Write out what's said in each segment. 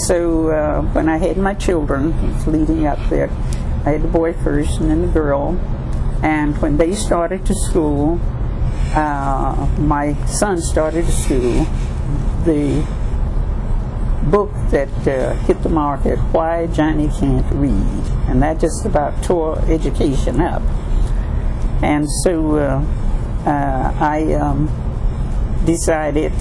So when I had my children, leading up there, I had the boy first and then the girl. And when they started to school, my son started to school, the book that hit the market, Why Johnny Can't Read. And that just about tore education up. And so I decided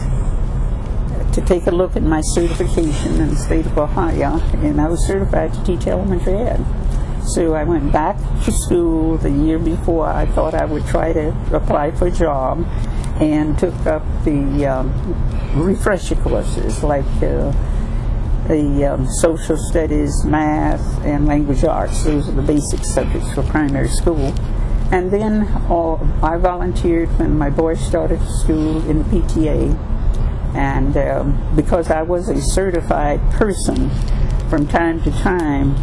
to take a look at my certification in the state of Ohio, and I was certified to teach elementary ed. So I went back to school the year before. I thought I would try to apply for a job, and took up the refresher courses like the social studies, math, and language arts. Those are the basic subjects for primary school. And then I volunteered when my boy started school in the PTA. And because I was a certified person, from time to time,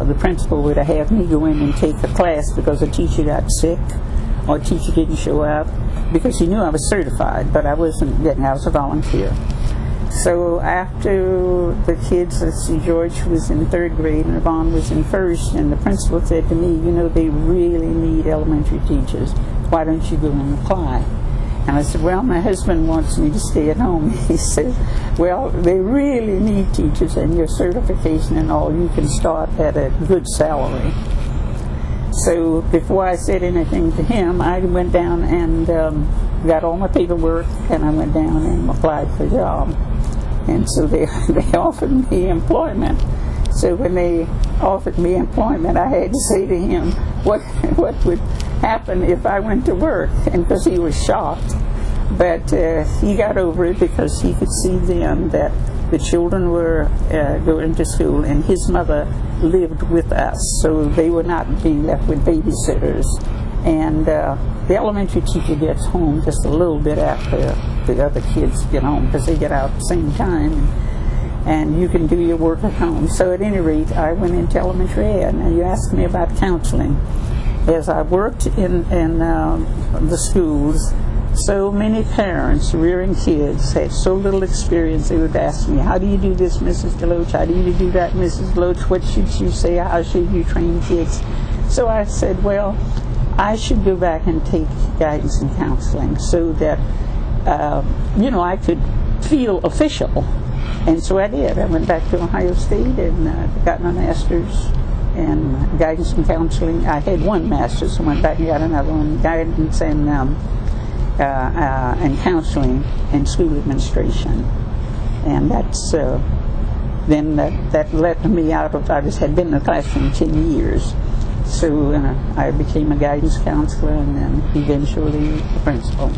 the principal would have me go in and take a class because a teacher got sick or a teacher didn't show up, because he knew I was certified, but I wasn't getting, I was a volunteer. So after the kids, let's see, George was in 3rd grade and Yvonne was in 1st, and the principal said to me, you know, they really need elementary teachers. Why don't you go and apply? And I said, well, my husband wants me to stay at home. He said, well, they really need teachers, and your certification and all, you can start at a good salary. So before I said anything to him, I went down and got all my paperwork, and I went down and applied for a job. And so they offered me employment. So when they offered me employment, I had to say to him what would happen if I went to work, and because he was shocked. But he got over it, because he could see then that the children were going to school, and his mother lived with us, so they were not being left with babysitters. And the elementary teacher gets home just a little bit after the other kids get home, because they get out at the same time, and you can do your work at home. So at any rate, I went into elementary ed. Now you asked me about counseling. As I worked in the schools, so many parents rearing kids had so little experience. They would ask me, how do you do this, Mrs. DeLoach? How do you do that, Mrs. DeLoach? What should you say? How should you train kids? So I said, well, I should go back and take guidance and counseling, so that you know, I could feel official. And so I did. I went back to Ohio State and got my master's in guidance and counseling. I had one master's, so I went back and got another one, guidance and counseling and school administration. And that's then that led me out of, had been in the classroom 10 years. So I became a guidance counselor, and then eventually a principal.